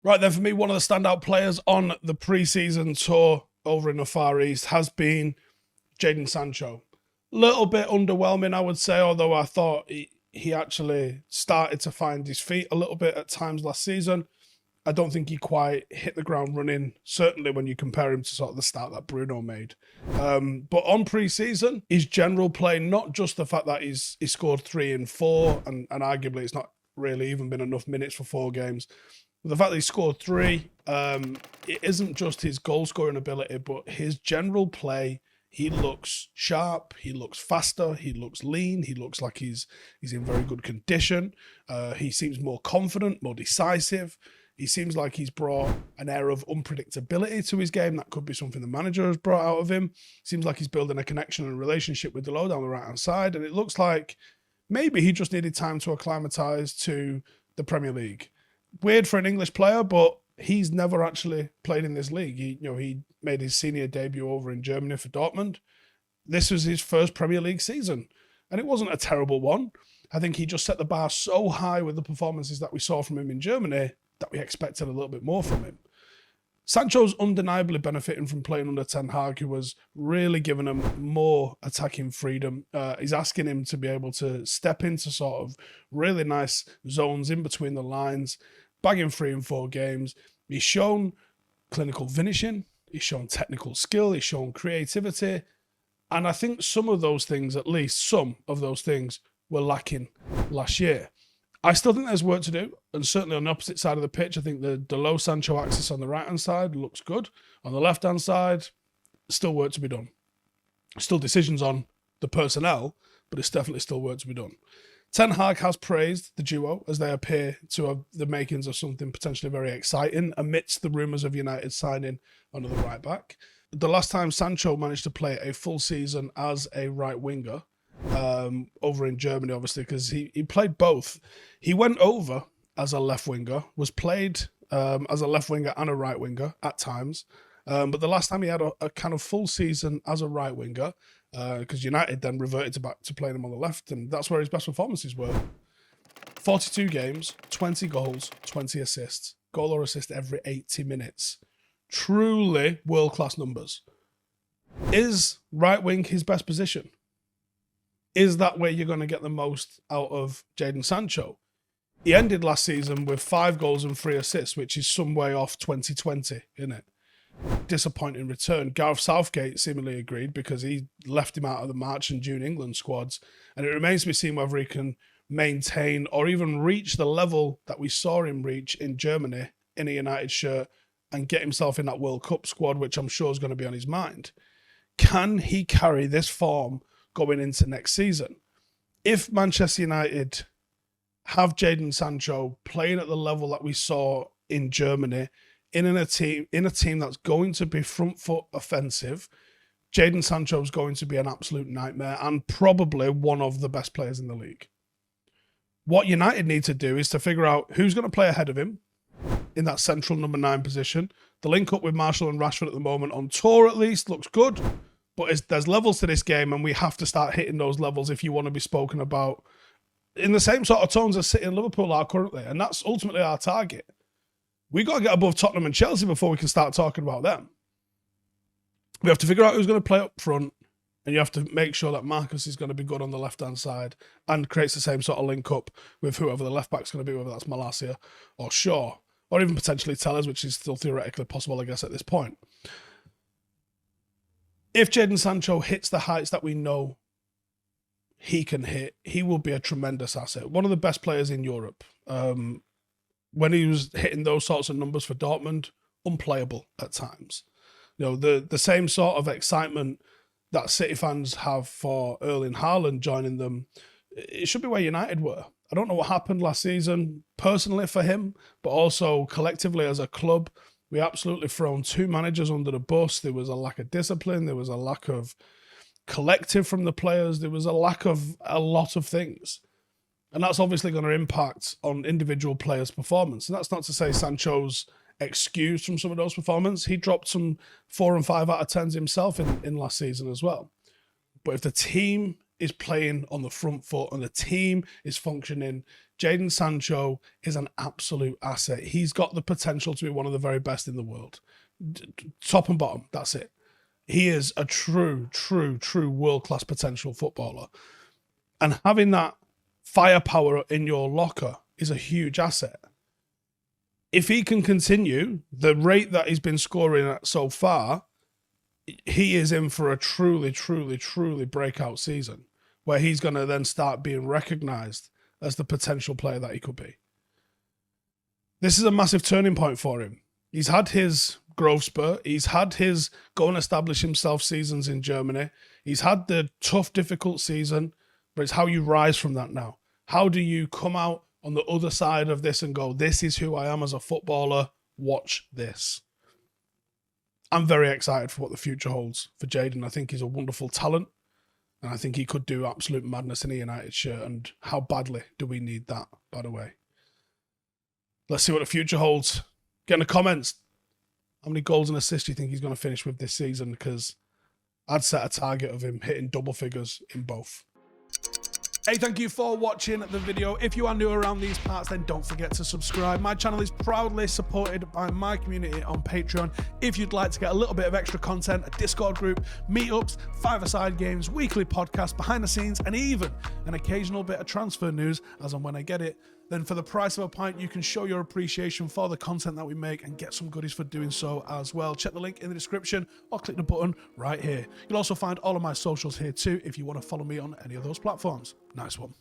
Right then, for me, one of the standout players on the pre-season tour over in the Far East has been Jadon Sancho. Little bit underwhelming, I would say, although I thought he actually started to find his feet a little bit at times last season. I don't think he quite hit the ground running, certainly when you compare him to sort of the start that Bruno made. But on pre-season, his general play, not just the fact that he scored 3 in 4, and arguably it's not really even been enough minutes for 4 games, the fact that he scored 3, it isn't just his goal scoring ability, but his general play. He looks sharp. He looks faster. He looks lean. He looks like he's in very good condition. He seems more confident, more decisive. He seems like he's brought an air of unpredictability to his game. That could be something the manager has brought out of him. Seems like he's building a connection and relationship with Delo down the right-hand side. And it looks like maybe he just needed time to acclimatise to the Premier League. Weird for an English player, but he's never actually played in this league. He made his senior debut over in Germany for Dortmund. This was his first Premier League season, and it wasn't a terrible one. I think he just set the bar so high with the performances that we saw from him in Germany that we expected a little bit more from him. Sancho's undeniably benefiting from playing under Ten Hag, who was really giving him more attacking freedom. He's asking him to be able to step into sort of really nice zones in between the lines, bagging 3 and 4 games. He's shown clinical finishing. He's shown technical skill. He's shown creativity. And I think some of those things, at least some of those things, were lacking last year. I still think there's work to do, and certainly on the opposite side of the pitch, I think the Delo Sancho axis on the right-hand side looks good. On the left-hand side, still work to be done. Still decisions on the personnel, but it's definitely still work to be done. Ten Hag has praised the duo as they appear to have the makings of something potentially very exciting amidst the rumours of United signing another right-back. The last time Sancho managed to play a full season as a right-winger, over in Germany, obviously, because he played both. He went over as a left winger, was played as a left winger and a right winger at times. But the last time he had a kind of full season as a right winger, because United then reverted back to playing him on the left, and that's where his best performances were. 42 games, 20 goals, 20 assists. Goal or assist every 80 minutes. Truly world-class numbers. Is right wing his best position? Is that where you're going to get the most out of Jadon Sancho? He ended last season with 5 goals and 3 assists, which is some way off 2020, isn't it? Disappointing return. Gareth Southgate seemingly agreed because he left him out of the March and June England squads, and it remains to be seen whether he can maintain or even reach the level that we saw him reach in Germany in a United shirt and get himself in that World Cup squad, which I'm sure is going to be on his mind. Can he carry this form going into next season? If Manchester United have Jadon Sancho playing at the level that we saw in Germany, in a team that's going to be front foot offensive, Jadon Sancho is going to be an absolute nightmare and probably one of the best players in the league. What United need to do is to figure out who's going to play ahead of him in that central number 9 position. The link up with Martial and Rashford at the moment, on tour at least, looks good. But there's levels to this game, and we have to start hitting those levels if you want to be spoken about in the same sort of tones as City and Liverpool are currently. And that's ultimately our target. We got to get above Tottenham and Chelsea before we can start talking about them. We have to figure out who's going to play up front, and you have to make sure that Marcus is going to be good on the left-hand side and creates the same sort of link-up with whoever the left-back's going to be, whether that's Malacia or Shaw, or even potentially Tellers, which is still theoretically possible, I guess, at this point. If Jadon Sancho hits the heights that we know he can hit, he will be a tremendous asset. One of the best players in Europe. When he was hitting those sorts of numbers for Dortmund, unplayable at times. The same sort of excitement that City fans have for Erling Haaland joining them, it should be where United were. I don't know what happened last season personally for him, but also collectively as a club. We absolutely thrown 2 managers under the bus. There was a lack of discipline. There was a lack of collective from the players. There was a lack of a lot of things. And that's obviously going to impact on individual players' performance. And that's not to say Sancho's excused from some of those performances. He dropped some 4 and 5 out of 10s himself in last season as well. But if the team is playing on the front foot and the team is functioning, Jadon Sancho is an absolute asset. He's got the potential to be one of the very best in the world. Top and bottom, that's it. He is a true world-class potential footballer. And having that firepower in your locker is a huge asset. If he can continue the rate that he's been scoring at so far, he is in for a truly breakout season where he's going to then start being recognised as the potential player that he could be. This is a massive turning point for him. He's had his growth spurt. He's had his go and establish himself seasons in Germany. He's had the tough, difficult season, but it's how you rise from that now. How do you come out on the other side of this and go, this is who I am as a footballer, watch this. I'm very excited for what the future holds for Jadon. I think he's a wonderful talent, and I think he could do absolute madness in a United shirt, and how badly do we need that, by the way. Let's see what the future holds. Get in the comments how many goals and assists do you think he's going to finish with this season, because I'd set a target of him hitting double figures in both. Hey, thank you for watching the video. If you are new around these parts, then don't forget to subscribe. My channel is proudly supported by my community on Patreon. If you'd like to get a little bit of extra content, a Discord group, meetups, five-a-side games, weekly podcasts, behind the scenes, and even an occasional bit of transfer news as and when I get it, then for the price of a pint, you can show your appreciation for the content that we make and get some goodies for doing so as well. Check the link in the description or click the button right here. You'll also find all of my socials here too if you want to follow me on any of those platforms. Nice one.